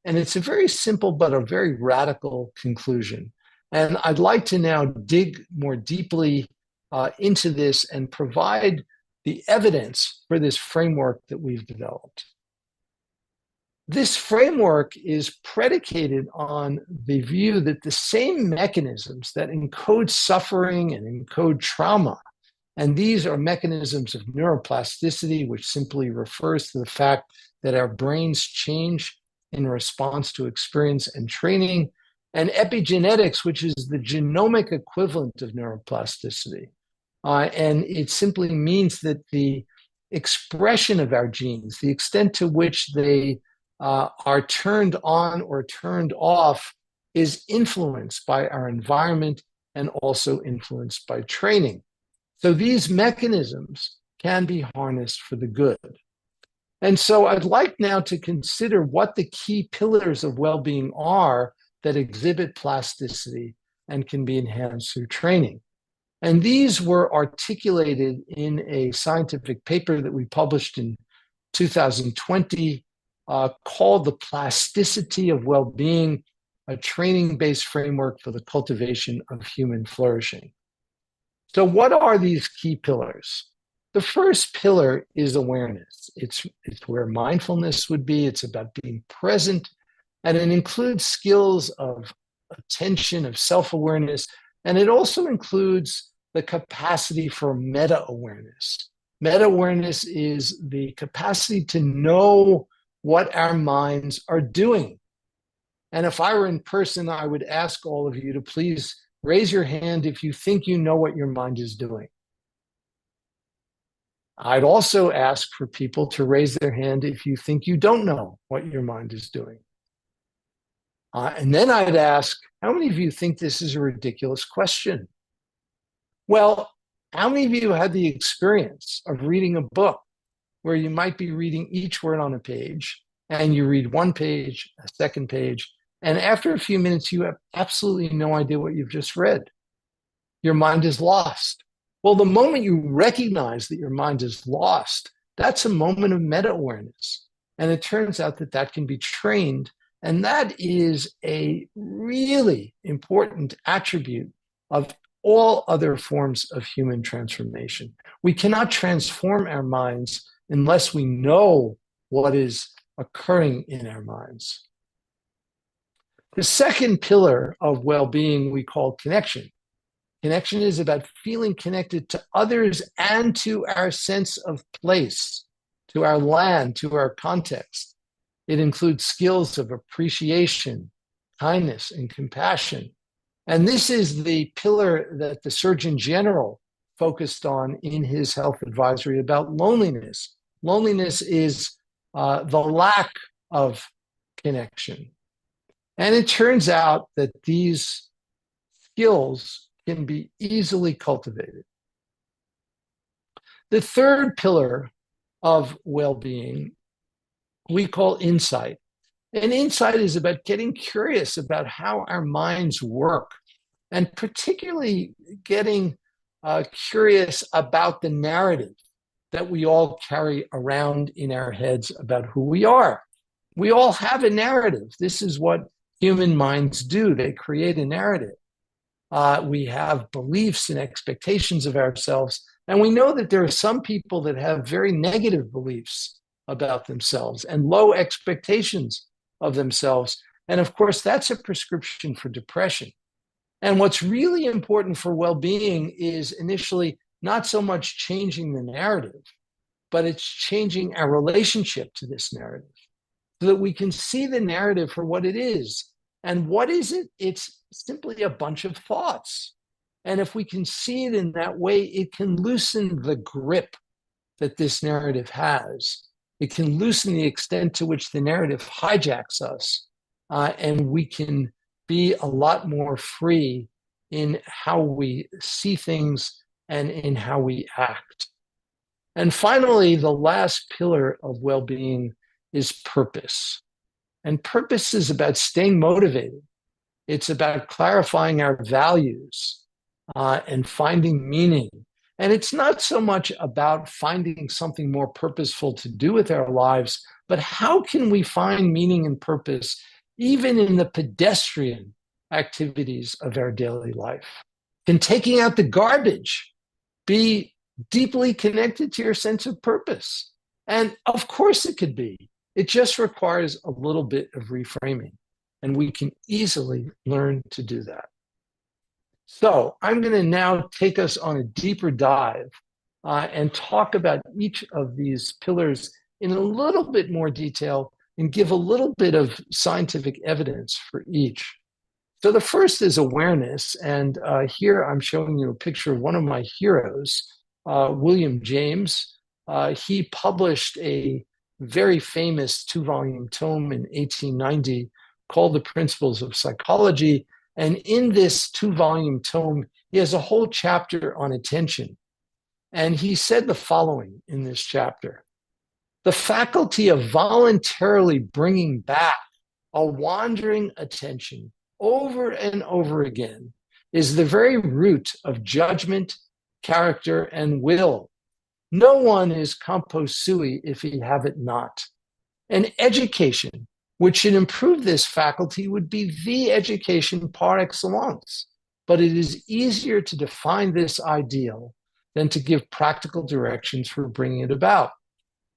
And it's a very simple but a very radical conclusion. And I'd like to now dig more deeply into this and provide the evidence for this framework that we've developed. This framework is predicated on the view that the same mechanisms that encode suffering and encode trauma, and these are mechanisms of neuroplasticity, which simply refers to the fact that our brains change in response to experience and training, and epigenetics, which is the genomic equivalent of neuroplasticity. And it simply means that the expression of our genes, the extent to which they are turned on or turned off, is influenced by our environment and also influenced by training. So these mechanisms can be harnessed for the good. And so I'd like now to consider what the key pillars of well-being are that exhibit plasticity and can be enhanced through training. And these were articulated in a scientific paper that we published in 2020 called The Plasticity of Well-Being, a training-based framework for the cultivation of human flourishing. So what are these key pillars? The first pillar is awareness. It's where mindfulness would be. It's about being present, and it includes skills of attention, of self-awareness, and it also includes the capacity for meta-awareness. Meta-awareness is the capacity to know what our minds are doing. And if I were in person, I would ask all of you to please raise your hand if you think you know what your mind is doing. I'd also ask for people to raise their hand if you think you don't know what your mind is doing. And then I'd ask, how many of you think this is a ridiculous question? Well, how many of you had the experience of reading a book where you might be reading each word on a page, and you read one page, a second page, and after a few minutes, you have absolutely no idea what you've just read. Your mind is lost. Well, the moment you recognize that your mind is lost, that's a moment of meta-awareness. And it turns out that that can be trained. And that is a really important attribute of all other forms of human transformation. We cannot transform our minds unless we know what is occurring in our minds. The second pillar of well-being we call connection. Connection is about feeling connected to others and to our sense of place, to our land, to our context. It includes skills of appreciation, kindness, and compassion. And this is the pillar that the Surgeon General focused on in his health advisory about loneliness. Loneliness is the lack of connection. And it turns out that these skills can be easily cultivated. The third pillar of well-being we call insight. And insight is about getting curious about how our minds work, and particularly getting curious about the narrative that we all carry around in our heads about who we are. We all have a narrative. This is what human minds do. They create a narrative. We have beliefs and expectations of ourselves. And we know that there are some people that have very negative beliefs about themselves and low expectations of themselves. And of course, that's a prescription for depression. And what's really important for well-being is initially not so much changing the narrative, but it's changing our relationship to this narrative so that we can see the narrative for what it is. And what is it? It's simply a bunch of thoughts. And if we can see it in that way, it can loosen the grip that this narrative has. It can loosen the extent to which the narrative hijacks us. And we can be a lot more free in how we see things and in how we act. And finally, the last pillar of well-being is purpose. And purpose is about staying motivated. It's about clarifying our values and finding meaning. And it's not so much about finding something more purposeful to do with our lives, but how can we find meaning and purpose even in the pedestrian activities of our daily life? Can taking out the garbage be deeply connected to your sense of purpose? And of course it could be. It just requires a little bit of reframing, and we can easily learn to do that. So I'm going to now take us on a deeper dive and talk about each of these pillars in a little bit more detail and give a little bit of scientific evidence for each. So the first is awareness. And here I'm showing you a picture of one of my heroes, William James. He published a very famous 2-volume tome in 1890 called The Principles of Psychology. And in this 2-volume tome, he has a whole chapter on attention. And he said the following in this chapter: the faculty of voluntarily bringing back a wandering attention over and over again is the very root of judgment, character, and will. No one is compos sui if he have it not. And education, which should improve this faculty, would be the education par excellence. But it is easier to define this ideal than to give practical directions for bringing it about.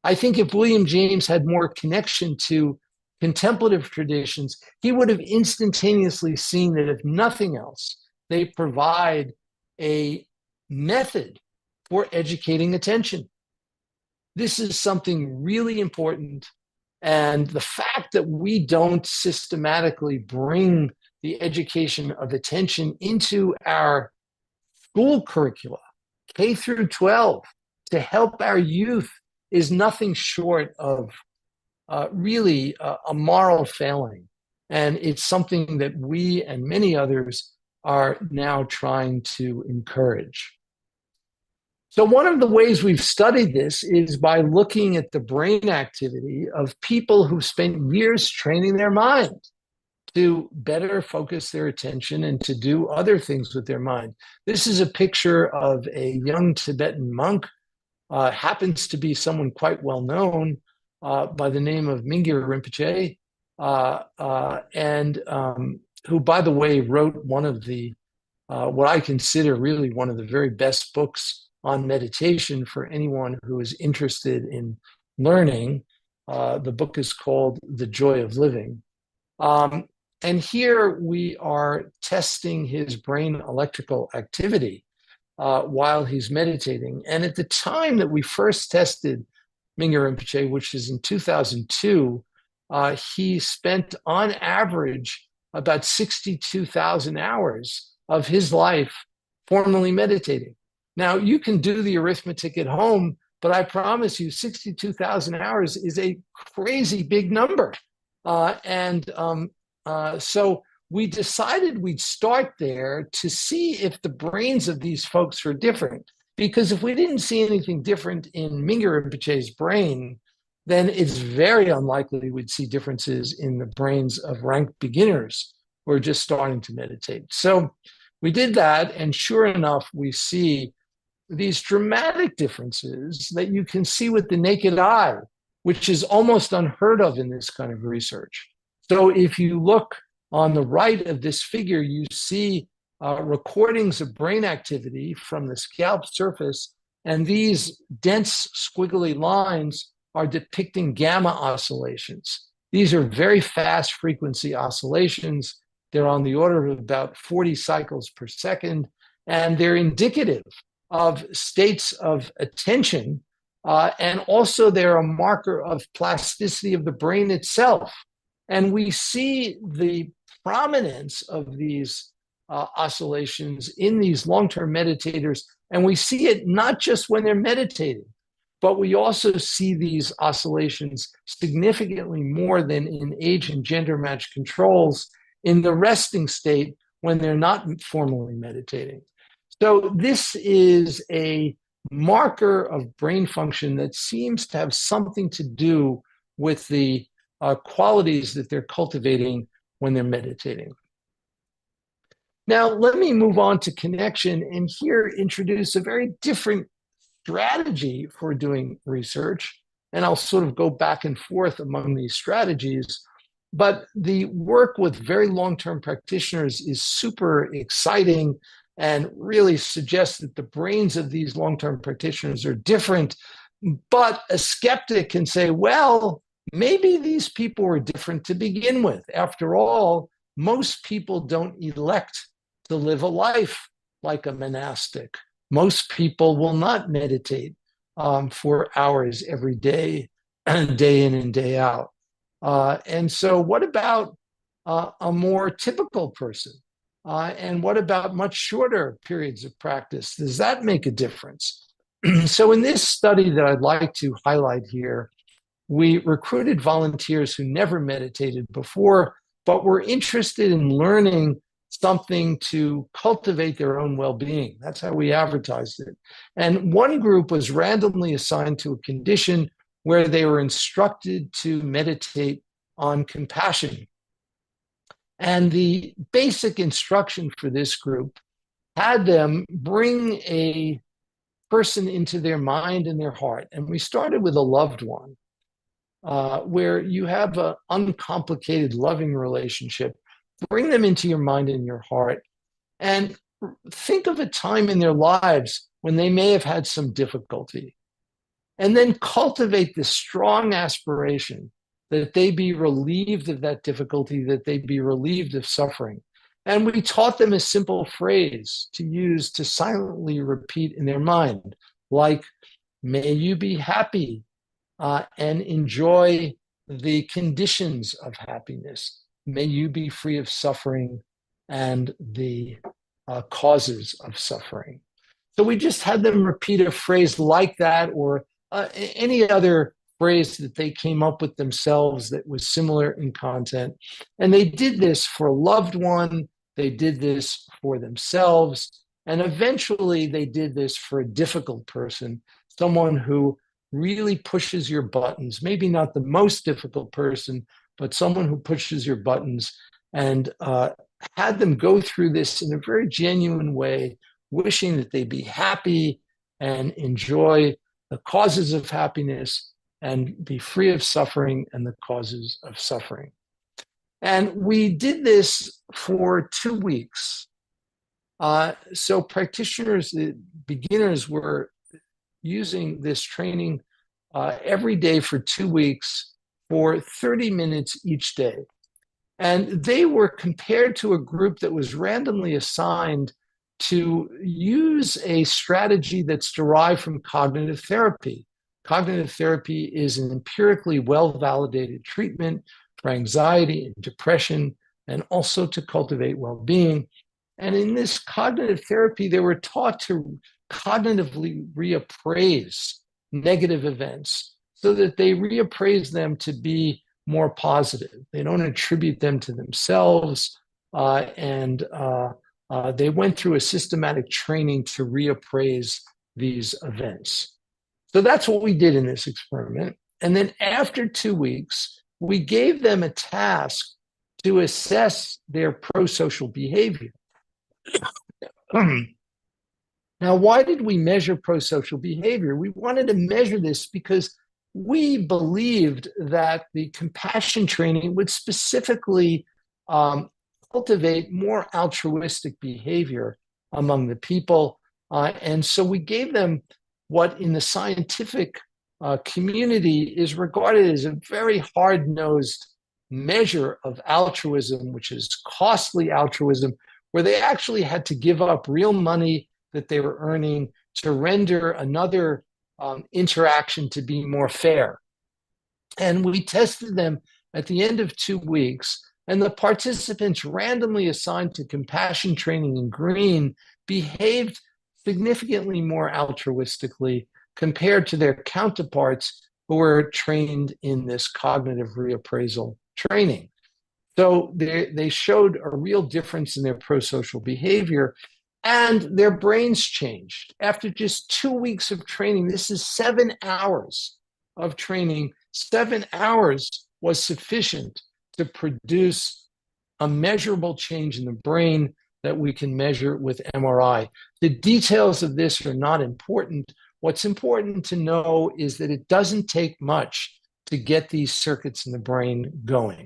I think if William James had more connection to contemplative traditions, he would have instantaneously seen that if nothing else, they provide a method for educating attention. This is something really important. And the fact that we don't systematically bring the education of attention into our school curricula, K through 12, to help our youth is nothing short of really a moral failing. And it's something that we and many others are now trying to encourage. So one of the ways we've studied this is by looking at the brain activity of people who've spent years training their mind to better focus their attention and to do other things with their mind. This is a picture of a young Tibetan monk, happens to be someone quite well known by the name of Mingyur Rinpoche, and who, by the way, wrote one of the, what I consider really one of the very best books on meditation for anyone who is interested in learning. The book is called The Joy of Living. And here we are testing his brain electrical activity while he's meditating. And at the time that we first tested Mingyur Rinpoche, which is in 2002, he spent on average about 62,000 hours of his life formally meditating. Now, you can do the arithmetic at home, but I promise you 62,000 hours is a crazy big number. So we decided we'd start there to see if the brains of these folks were different. Because if we didn't see anything different in Mingyur Rinpoche's brain, then it's very unlikely we'd see differences in the brains of ranked beginners who are just starting to meditate. So we did that, and sure enough, we see these dramatic differences that you can see with the naked eye, which is almost unheard of in this kind of research. So if you look on the right of this figure, you see recordings of brain activity from the scalp surface, and these dense squiggly lines are depicting gamma oscillations. These are very fast frequency oscillations. They're on the order of about 40 cycles per second, and they're indicative of states of attention, and also they're a marker of plasticity of the brain itself. And we see the prominence of these oscillations in these long-term meditators, and we see it not just when they're meditating, but we also see these oscillations significantly more than in age and gender matched controls in the resting state when they're not formally meditating. So this is a marker of brain function that seems to have something to do with the qualities that they're cultivating when they're meditating. Now, let me move on to connection and here introduce a very different strategy for doing research. And I'll sort of go back and forth among these strategies. But the work with very long-term practitioners is super exciting and really suggests that the brains of these long-term practitioners are different. But a skeptic can say, well, maybe these people were different to begin with. After all, most people don't elect to live a life like a monastic. Most people will not meditate for hours every day, day in and day out. And so, what about a more typical person? And what about much shorter periods of practice? Does that make a difference? So, in this study that I'd like to highlight here, we recruited volunteers who never meditated before, but were interested in learning something to cultivate their own well-being. That's how we advertised it. And one group was randomly assigned to a condition where they were instructed to meditate on compassion. And the basic instruction for this group had them bring a person into their mind and their heart. And we started with a loved one, where you have an uncomplicated, loving relationship. Bring them into your mind and your heart, and think of a time in their lives when they may have had some difficulty. And then cultivate this strong aspiration that they be relieved of that difficulty, that they be relieved of suffering. And we taught them a simple phrase to use to silently repeat in their mind, like, may you be happy and enjoy the conditions of happiness. May you be free of suffering and the causes of suffering. So we just had them repeat a phrase like that, or any other phrase that they came up with themselves that was similar in content. And they did this for a loved one, they did this for themselves, and eventually they did this for a difficult person, someone who really pushes your buttons, maybe not the most difficult person, but someone who pushes your buttons, and had them go through this in a very genuine way, wishing that they be happy and enjoy the causes of happiness and be free of suffering and the causes of suffering. And we did this for 2 weeks. So practitioners, beginners were using this training every day for 2 weeks for 30 minutes each day. And they were compared to a group that was randomly assigned to use a strategy that's derived from cognitive therapy. Cognitive therapy is an empirically well-validated treatment for anxiety and depression, and also to cultivate well-being. And in this cognitive therapy, they were taught to cognitively reappraise negative events so that they reappraise them to be more positive. They don't attribute them to themselves. And they went through a systematic training to reappraise these events. So that's what we did in this experiment. And then after 2 weeks, we gave them a task to assess their pro-social behavior. Now, why did we measure pro-social behavior? We wanted to measure this because we believed that the compassion training would specifically cultivate more altruistic behavior among the people. And so we gave them what in the scientific community is regarded as a very hard-nosed measure of altruism, which is costly altruism, where they actually had to give up real money that they were earning to render another interaction to be more fair. And we tested them at the end of 2 weeks, and the participants randomly assigned to compassion training in green behaved significantly more altruistically compared to their counterparts who were trained in this cognitive reappraisal training. So they showed a real difference in their pro-social behavior, and their brains changed. After just 2 weeks of training, this is 7 hours of training. 7 hours was sufficient to produce a measurable change in the brain that we can measure with MRI. The details of this are not important. What's important to know is that it doesn't take much to get these circuits in the brain going.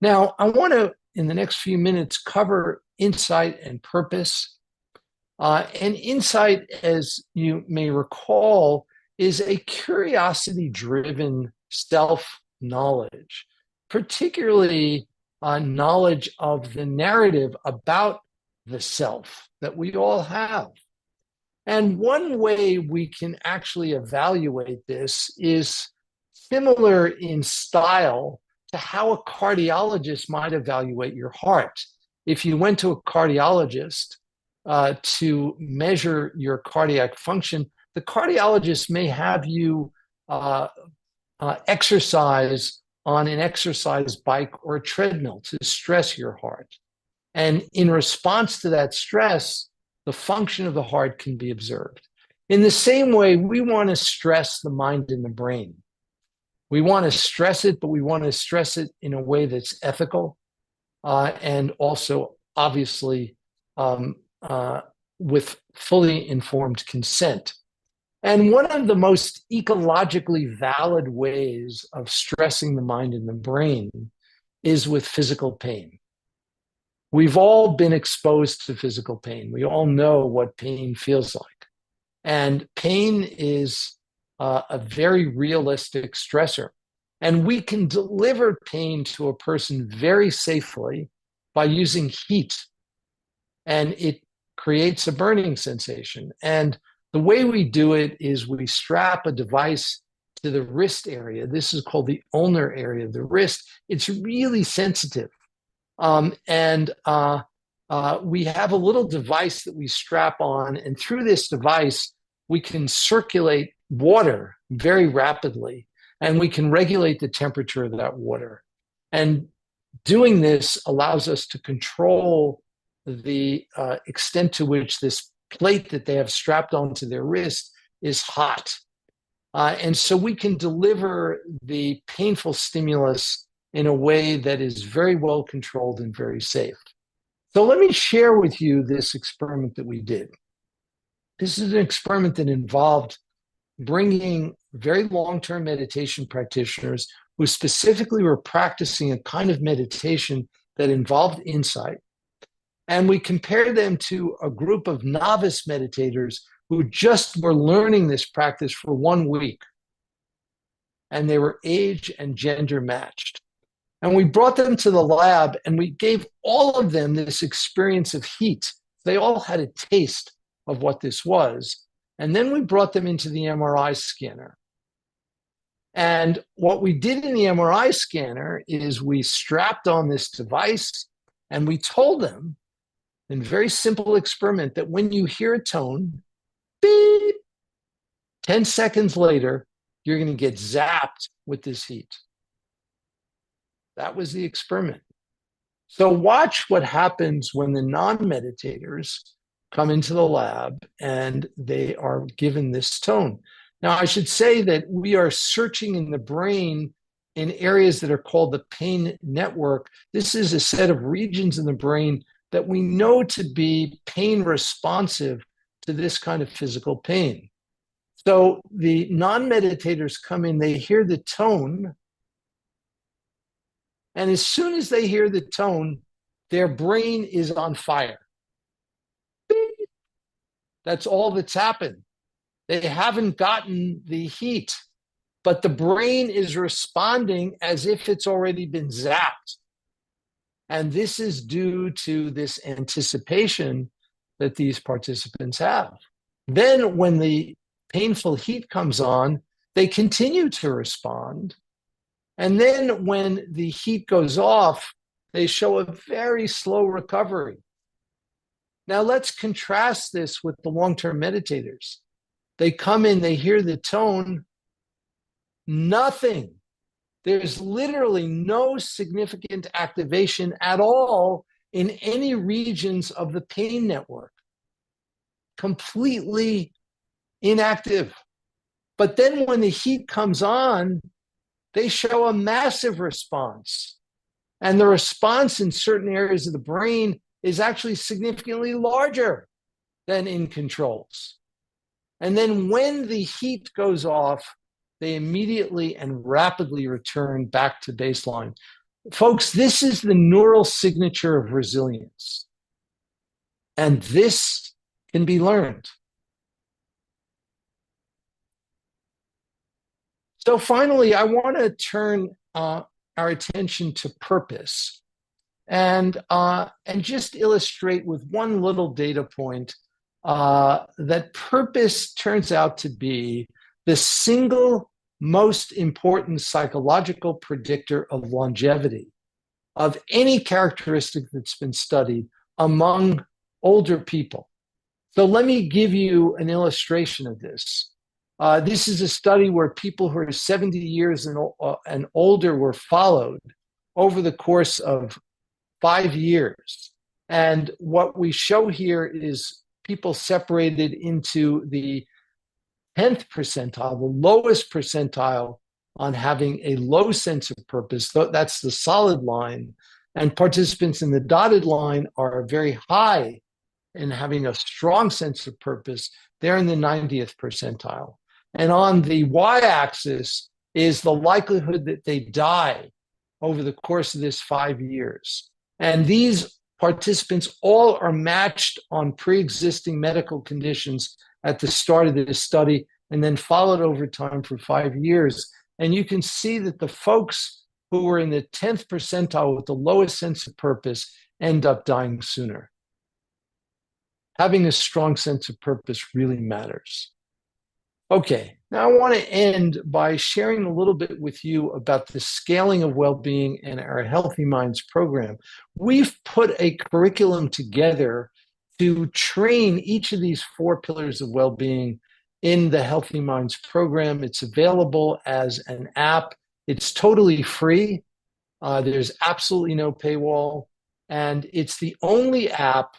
Now, I want to, in the next few minutes, cover insight and purpose. And insight, as you may recall, is a curiosity-driven self-knowledge, particularly knowledge of the narrative about the self that we all have. And one way we can actually evaluate this is similar in style to how a cardiologist might evaluate your heart. If you went to a cardiologist to measure your cardiac function, the cardiologist may have you exercise on an exercise bike or a treadmill to stress your heart. And in response to that stress, the function of the heart can be observed. In the same way, we want to stress the mind and the brain. We want to stress it, but we want to stress it in a way that's ethical and also, obviously, with fully informed consent. And one of the most ecologically valid ways of stressing the mind and the brain is with physical pain. We've all been exposed to physical pain. We all know what pain feels like. And pain is a very realistic stressor. And we can deliver pain to a person very safely by using heat. And it creates a burning sensation. And the way we do it is we strap a device to the wrist area. This is called the ulnar area of the wrist. It's really sensitive. We have a little device that we strap on, and through this device, we can circulate water very rapidly, and we can regulate the temperature of that water. And doing this allows us to control the extent to which this plate that they have strapped onto their wrist is hot. And so we can deliver the painful stimulus in a way that is very well controlled and very safe. So let me share with you this experiment that we did. This is an experiment that involved bringing very long-term meditation practitioners who specifically were practicing a kind of meditation that involved insight. And we compared them to a group of novice meditators who just were learning this practice for 1 week. And they were age and gender matched. And we brought them to the lab and we gave all of them this experience of heat. They all had a taste of what this was. And then we brought them into the MRI scanner. And what we did in the MRI scanner is we strapped on this device and we told them in a very simple experiment that when you hear a tone, beep, 10 seconds later, you're going to get zapped with this heat. That was the experiment. So watch what happens when the non-meditators come into the lab and they are given this tone. Now, I should say that we are searching in the brain in areas that are called the pain network. This is a set of regions in the brain that we know to be pain responsive to this kind of physical pain. So the non-meditators come in, they hear the tone, and as soon as they hear the tone, their brain is on fire. That's all that's happened. They haven't gotten the heat, but the brain is responding as if it's already been zapped. And this is due to this anticipation that these participants have. Then when the painful heat comes on, they continue to respond. And then when the heat goes off, they show a very slow recovery. Now let's contrast this with the long-term meditators. They come in, they hear the tone, nothing. There's literally no significant activation at all in any regions of the pain network. Completely inactive. But then when the heat comes on, they show a massive response. And the response in certain areas of the brain is actually significantly larger than in controls. And then when the heat goes off, they immediately and rapidly return back to baseline. Folks, this is the neural signature of resilience. And this can be learned. So finally, I want to turn our attention to purpose and just illustrate with one little data point that purpose turns out to be the single most important psychological predictor of longevity of any characteristic that's been studied among older people. So let me give you an illustration of this. This is a study where people who are 70 years and older were followed over the course of 5 years. And what we show here is people separated into the 10th percentile, the lowest percentile on having a low sense of purpose. That's the solid line. And participants in the dotted line are very high in having a strong sense of purpose. They're in the 90th percentile. And on the y-axis is the likelihood that they die over the course of this 5 years. And these participants all are matched on pre-existing medical conditions at the start of this study and then followed over time for 5 years. And you can see that the folks who were in the 10th percentile with the lowest sense of purpose end up dying sooner. Having a strong sense of purpose really matters. Okay, now I want to end by sharing a little bit with you about the scaling of well-being in our Healthy Minds program. We've put a curriculum together to train each of these 4 pillars of well-being in the Healthy Minds program. It's available as an app. It's totally free. There's absolutely no paywall. And it's the only app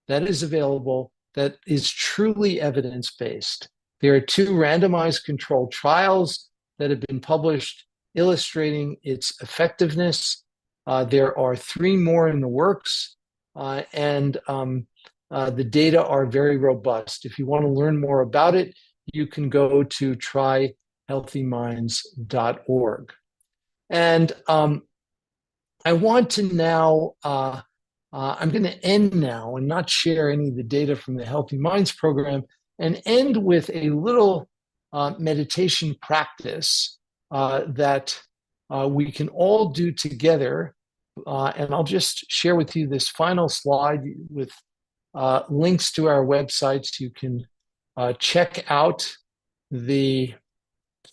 that is available that is truly evidence-based. There are 2 randomized controlled trials that have been published illustrating its effectiveness. There are 3 more in the works, and the data are very robust. If you want to learn more about it, you can go to tryhealthyminds.org. And I want to now, I'm going to end now and not share any of the data from the Healthy Minds program, and end with a little meditation practice that we can all do together. And I'll just share with you this final slide with links to our websites. You can check out the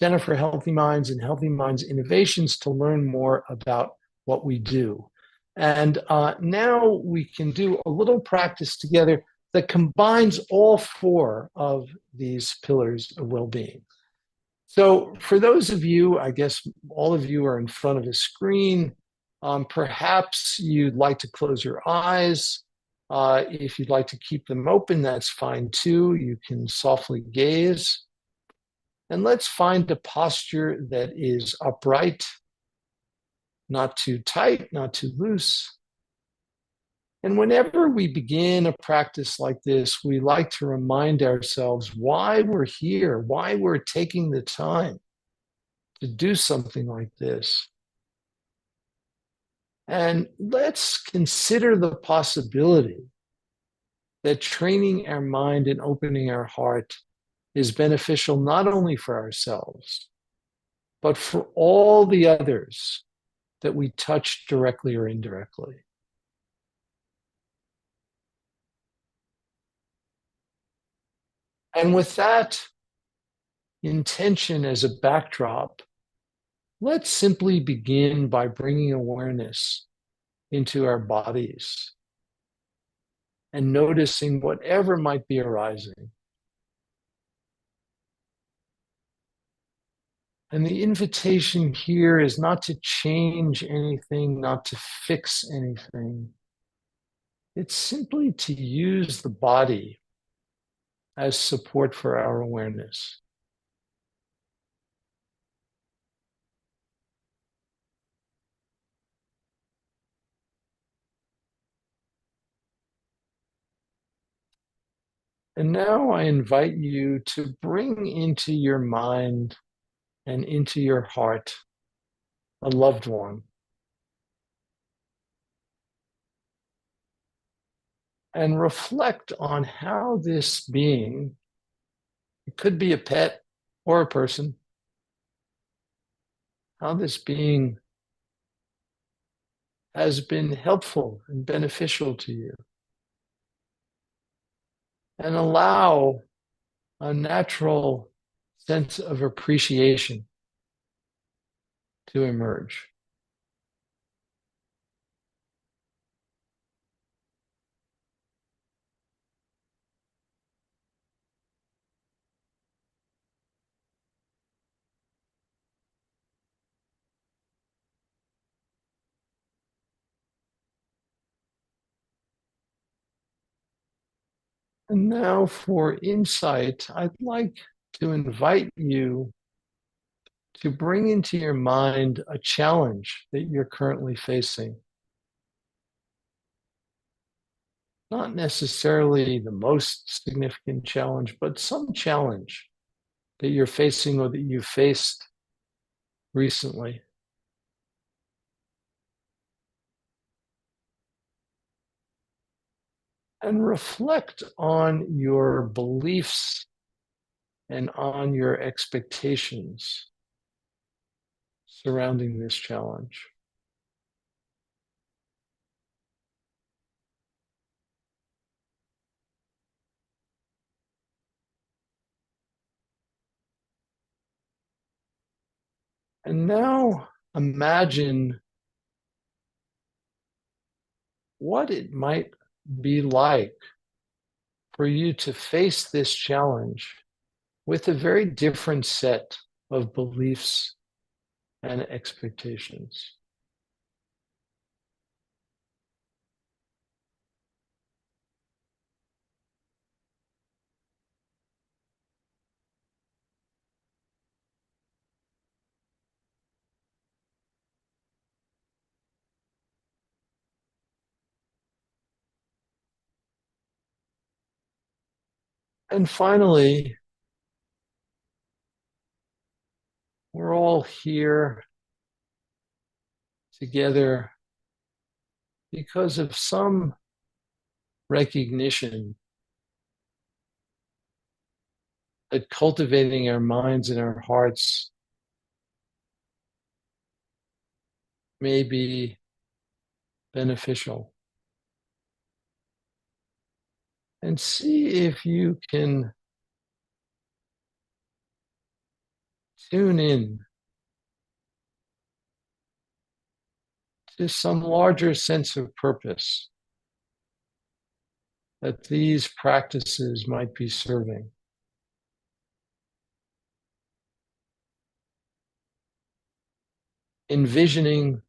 Center for Healthy Minds and Healthy Minds Innovations to learn more about what we do. And now we can do a little practice together that combines all 4 of these pillars of well-being. So for those of you, I guess all of you are in front of a screen, perhaps you'd like to close your eyes. If you'd like to keep them open, that's fine too. You can softly gaze. And let's find a posture that is upright, not too tight, not too loose. And whenever we begin a practice like this, we like to remind ourselves why we're here, why we're taking the time to do something like this. And let's consider the possibility that training our mind and opening our heart is beneficial not only for ourselves, but for all the others that we touch directly or indirectly. And with that intention as a backdrop, let's simply begin by bringing awareness into our bodies and noticing whatever might be arising. And the invitation here is not to change anything, not to fix anything. It's simply to use the body as support for our awareness. And now I invite you to bring into your mind and into your heart a loved one, and reflect on how this being, it could be a pet or a person, how this being has been helpful and beneficial to you, and allow a natural sense of appreciation to emerge. And now for insight, I'd like to invite you to bring into your mind a challenge that you're currently facing. Not necessarily the most significant challenge, but some challenge that you're facing or that you faced recently. And reflect on your beliefs and on your expectations surrounding this challenge. And now imagine what it might be like for you to face this challenge with a very different set of beliefs and expectations. And finally, we're all here together because of some recognition that cultivating our minds and our hearts may be beneficial. And see if you can tune in to some larger sense of purpose that these practices might be serving. Envisioning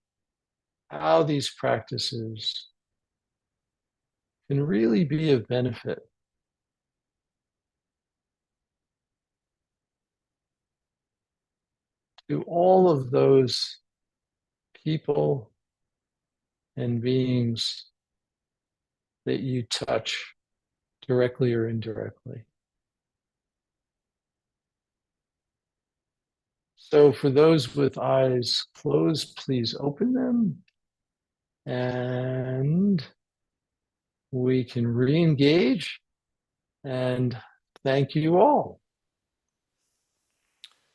how these practices can really be of benefit to all of those people and beings that you touch directly or indirectly. So for those with eyes closed, please open them, and we can re-engage. And thank you all.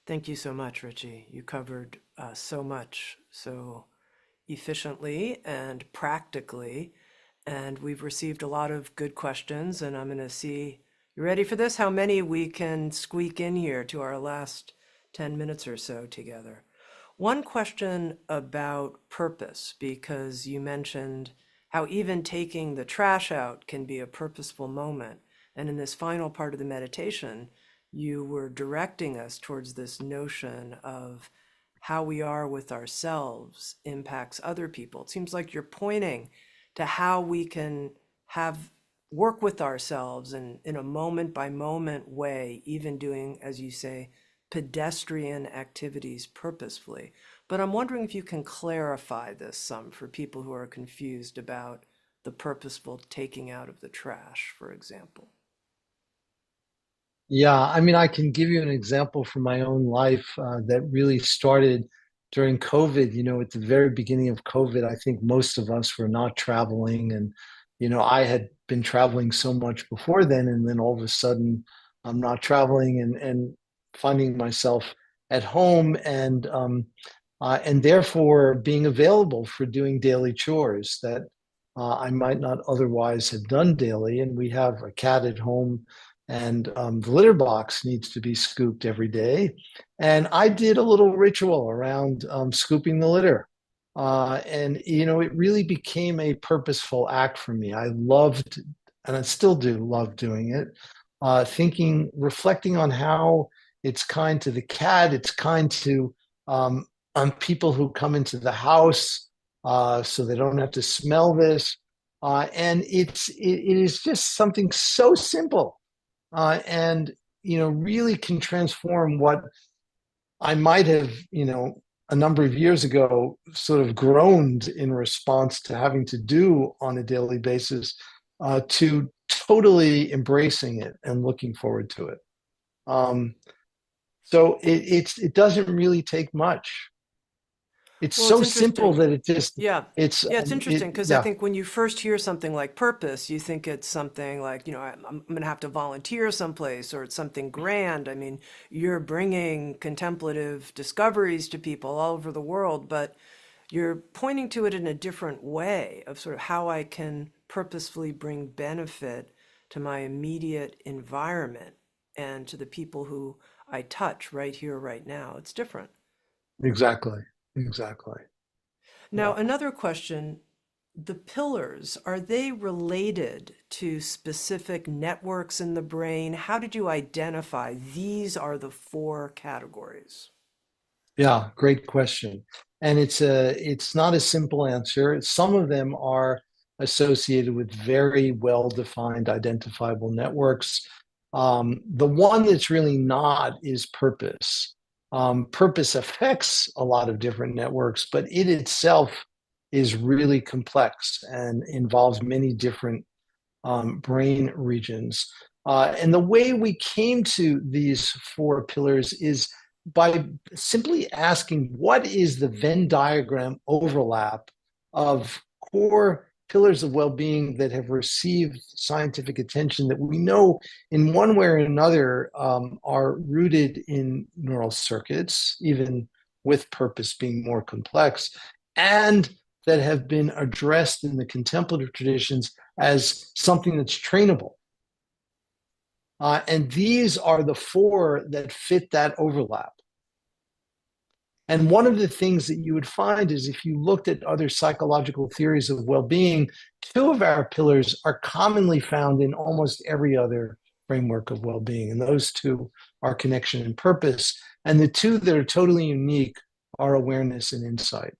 Thank you so much, Richie. You covered so much so efficiently and practically, and we've received a lot of good questions, and I'm going to see, you ready for this? How many we can squeak in here to our last 10 minutes or so together. One question about purpose, because you mentioned how even taking the trash out can be a purposeful moment. And in this final part of the meditation, you were directing us towards this notion of how we are with ourselves impacts other people. It seems like you're pointing to how we can have work with ourselves and in a moment by moment way, even doing, as you say, pedestrian activities purposefully. But I'm wondering if you can clarify this some for people who are confused about the purposeful taking out of the trash, for example. Yeah, I mean, I can give you an example from my own life that really started during COVID. At the very beginning of COVID, I think most of us were not traveling, and I had been traveling so much before then, and then all of a sudden I'm not traveling and finding myself at home and therefore being available for doing daily chores that I might not otherwise have done daily. And we have a cat at home, and the litter box needs to be scooped every day. And I did a little ritual around scooping the litter. And it really became a purposeful act for me. I loved, and I still do love doing it, reflecting on how it's kind to the cat, it's kind to on people who come into the house, so they don't have to smell this. And it is just something so simple, and really can transform what I might have, a number of years ago, sort of groaned in response to having to do on a daily basis, to totally embracing it and looking forward to it. Um, so it doesn't really take much. It's Well, it's so simple interesting. that it just Yeah. it's Yeah, it's it interesting because I yeah, think when you first hear something like purpose, you think it's something like, I'm going to have to volunteer someplace or it's something grand. I mean, you're bringing contemplative discoveries to people all over the world, but you're pointing to it in a different way of sort of how I can purposefully bring benefit to my immediate environment and to the people who I touch right here, right now. It's different. exactly, exactly. Now, Yeah. another question, the pillars, are they related to specific networks in the brain? How did you identify these are the four categories? Yeah, great question. And it's not a simple answer. Some of them are associated with very well-defined identifiable networks. The one that's really not is purpose. Purpose affects a lot of different networks, but it itself is really complex and involves many different brain regions. And the way we came to these four pillars is by simply asking what is the Venn diagram overlap of core pillars of well-being that have received scientific attention that we know in one way or another are rooted in neural circuits, even with purpose being more complex, and that have been addressed in the contemplative traditions as something that's trainable. And these are the four that fit that overlap. And one of the things that you would find is if you looked at other psychological theories of well being, two of our pillars are commonly found in almost every other framework of well being. And those two are connection and purpose. And the two that are totally unique are awareness and insight.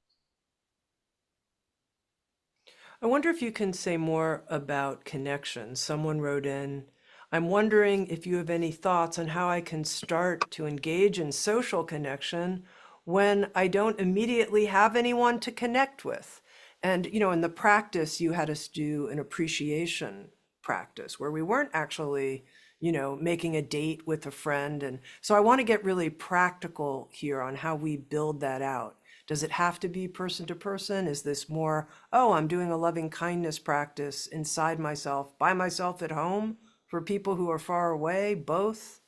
I wonder if you can say more about connection. Someone wrote in, I'm wondering if you have any thoughts on how I can start to engage in social connection when I don't immediately have anyone to connect with. And, in the practice, you had us do an appreciation practice where we weren't actually, making a date with a friend. And so I want to get really practical here on how we build that out. Does it have to be person to person? Is this more, oh, I'm doing a loving kindness practice inside myself, by myself at home for people who are far away? Both?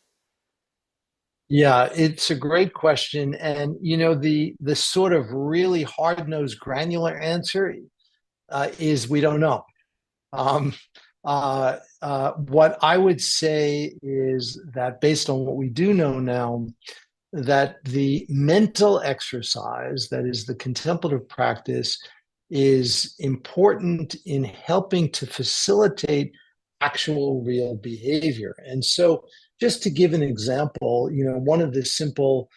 Yeah, it's a great question. And the sort of really hard-nosed granular answer is we don't know. Um, what I would say is that based on what we do know now, that the mental exercise, that is the contemplative practice, is important in helping to facilitate actual real behavior. And so, just to give an example, one of the simple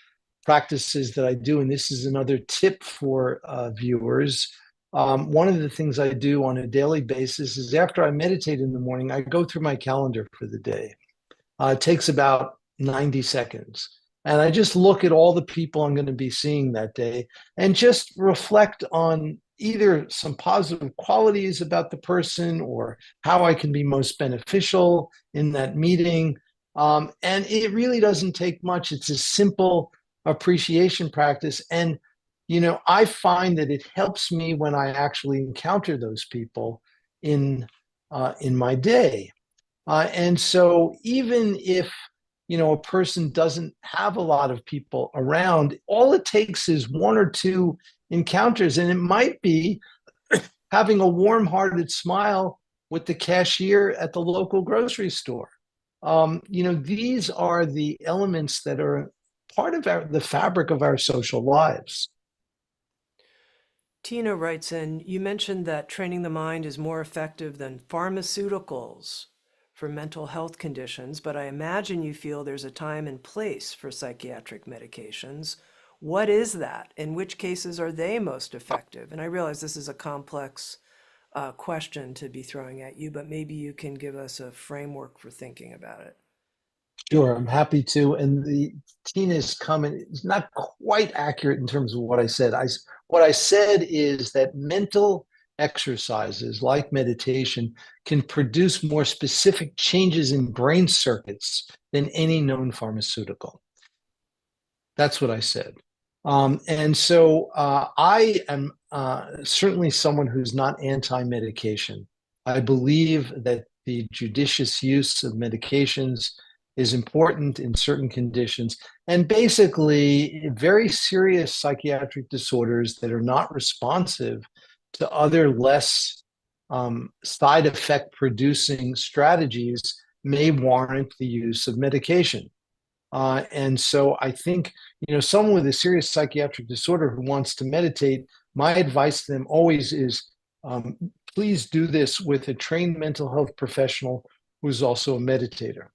practices that I do, and this is another tip for viewers. One of the things I do on a daily basis is after I meditate in the morning, I go through my calendar for the day. It takes about 90 seconds. And I just look at all the people I'm going to be seeing that day and just reflect on either some positive qualities about the person or how I can be most beneficial in that meeting. And it really doesn't take much. It's a simple appreciation practice. And, I find that it helps me when I actually encounter those people in in my day. And so even if a person doesn't have a lot of people around, all it takes is one or two encounters, and it might be having a warm-hearted smile with the cashier at the local grocery store. These are the elements that are part of the fabric of our social lives. Tina writes in, you mentioned that training the mind is more effective than pharmaceuticals for mental health conditions, but I imagine you feel there's a time and place for psychiatric medications. What is that? In which cases are they most effective? And I realize this is a complex question to be throwing at you, but maybe you can give us a framework for thinking about it. Sure, I'm happy to. And the Tina's comment is not quite accurate in terms of what I said. What I said is that mental exercises like meditation can produce more specific changes in brain circuits than any known pharmaceutical. That's what I said. And so I am certainly someone who's not anti-medication. I believe that the judicious use of medications is important in certain conditions. And basically, very serious psychiatric disorders that are not responsive to other less side effect producing strategies may warrant the use of medication. And so I think, someone with a serious psychiatric disorder who wants to meditate, my advice to them always is please do this with a trained mental health professional who's also a meditator.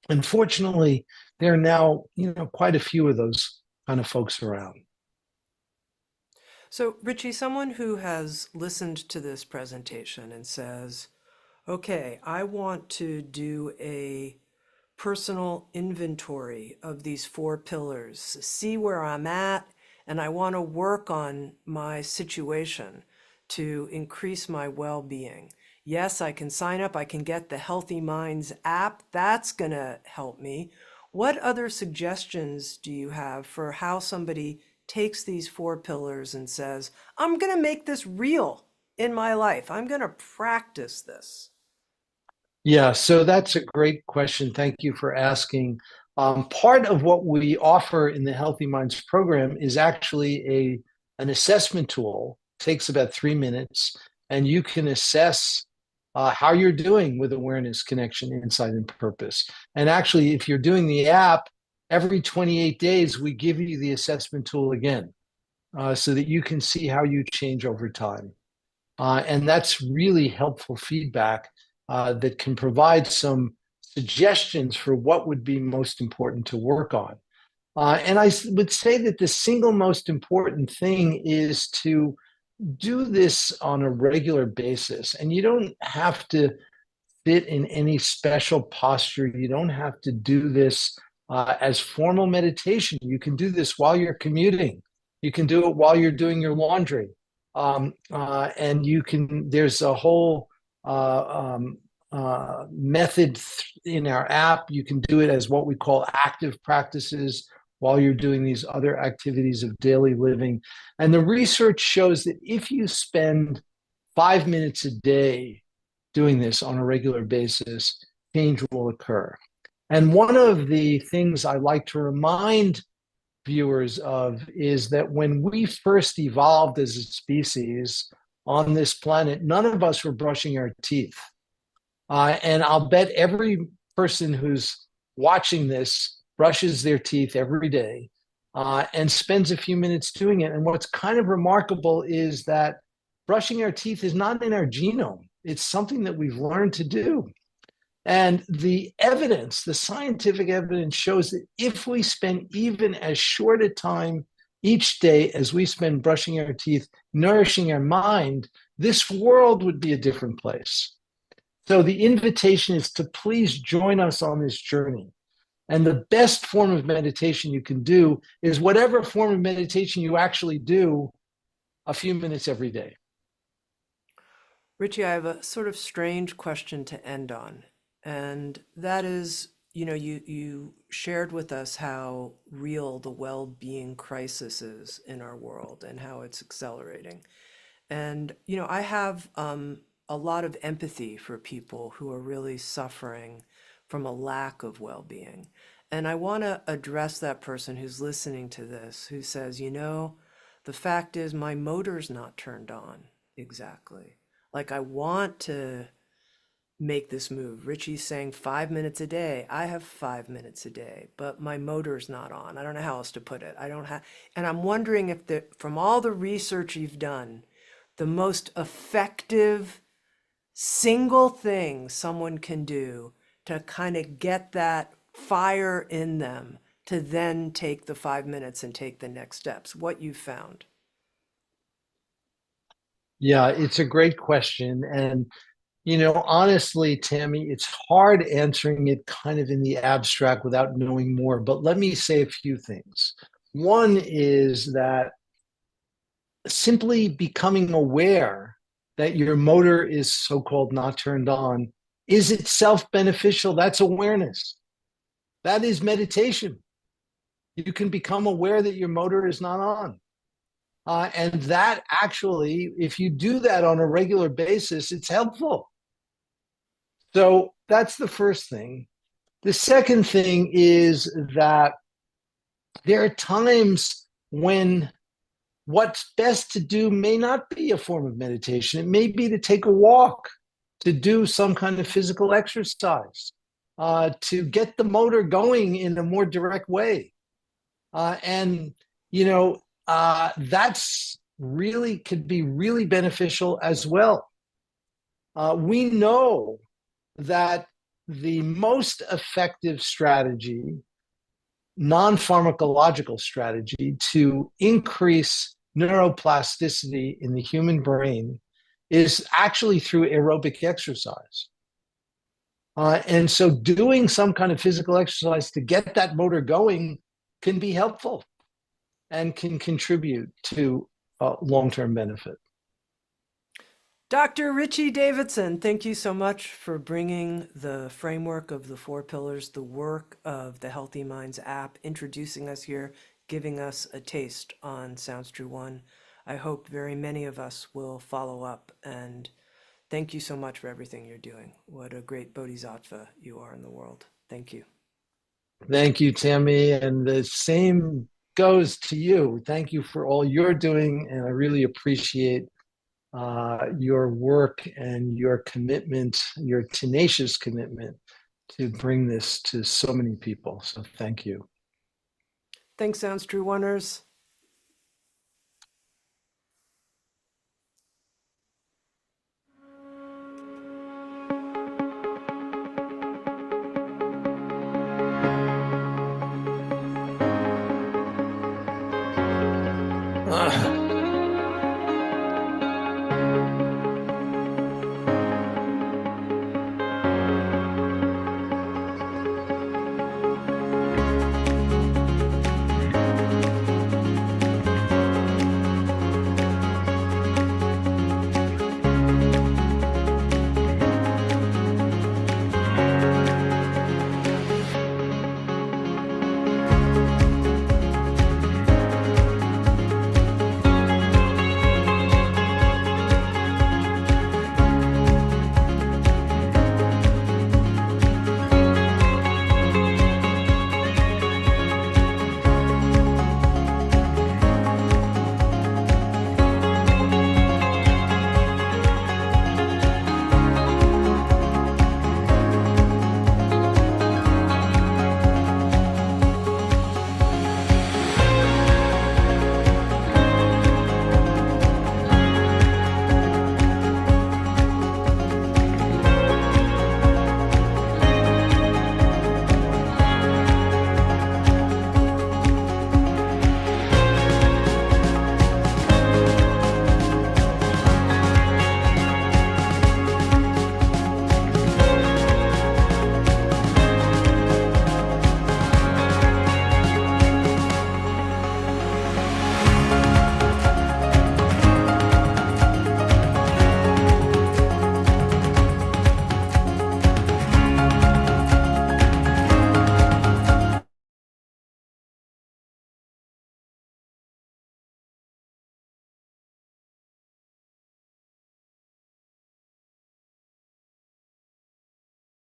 Unfortunately, there are now, quite a few of those kind of folks around. So, Richie, someone who has listened to this presentation and says, okay, I want to do a personal inventory of these four pillars, see where I'm at, and I want to work on my situation to increase my well-being. Yes, I can sign up, I can get the Healthy Minds app. That's going to help me. What other suggestions do you have for how somebody takes these four pillars and says, I'm going to make this real in my life. I'm going to practice this. Yeah, so that's a great question. Thank you for asking. Part of what we offer in the Healthy Minds program is actually an assessment tool. It takes about 3 minutes, and you can assess how you're doing with awareness, connection, insight, and purpose. And actually, if you're doing the app, every 28 days, we give you the assessment tool again so that you can see how you change over time. And that's really helpful feedback that can provide some suggestions for what would be most important to work on. And I would say that the single most important thing is to do this on a regular basis. And you don't have to fit in any special posture. You don't have to do this as formal meditation. You can do this while you're commuting. You can do it while you're doing your laundry. And there's a whole method in our app. You can do it as what we call active practices while you're doing these other activities of daily living. And the research shows that if you spend 5 minutes a day doing this on a regular basis, change will occur. And one of the things I like to remind viewers of is that when we first evolved as a species on this planet, none of us were brushing our teeth. And I'll bet every person who's watching this brushes their teeth every day and spends a few minutes doing it. And what's kind of remarkable is that brushing our teeth is not in our genome. It's something that we've learned to do. And the evidence, the scientific evidence shows that if we spend even as short a time each day as we spend brushing our teeth, nourishing our mind, this world would be a different place. So the invitation is to please join us on this journey. And the best form of meditation you can do is whatever form of meditation you actually do a few minutes every day. Richie, I have a sort of strange question to end on. And that is, you shared with us how real the well-being crisis is in our world and how it's accelerating. And, I have a lot of empathy for people who are really suffering from a lack of well-being. And I want to address that person who's listening to this, who says, you know, the fact is my motor's not turned on exactly. Like I want to make this move. Richie's saying 5 minutes a day. I have 5 minutes a day, but my motor's not on. I don't know how else to put it. I don't have, and I'm wondering if from all the research you've done, the most effective single thing someone can do to kind of get that fire in them to then take the 5 minutes and take the next steps, what you found. Yeah, it's a great question. And, honestly, Tami, it's hard answering it kind of in the abstract without knowing more. But let me say a few things. One is that simply becoming aware that your motor is so-called not turned on is itself beneficial. That's awareness. That is meditation. You can become aware that your motor is not on. And that actually, if you do that on a regular basis, it's helpful. So that's the first thing. The second thing is that there are times when what's best to do may not be a form of meditation. It may be to take a walk, to do some kind of physical exercise, to get the motor going in a more direct way. And, that's really could be really beneficial as well. We know that the most effective strategy, non-pharmacological strategy to increase neuroplasticity in the human brain is actually through aerobic exercise. And so doing some kind of physical exercise to get that motor going can be helpful and can contribute to long-term benefit. Dr. Richie Davidson, thank you so much for bringing the framework of the 4 pillars, the work of the Healthy Minds app, introducing us here, giving us a taste on Sounds True 1. I hope very many of us will follow up, and thank you so much for everything you're doing. What a great bodhisattva you are in the world. Thank you. Thank you, Tami. And the same goes to you. Thank you for all you're doing. And I really appreciate your work and your commitment, your tenacious commitment to bring this to so many people. So thank you. Thanks, Sounds True Oneers.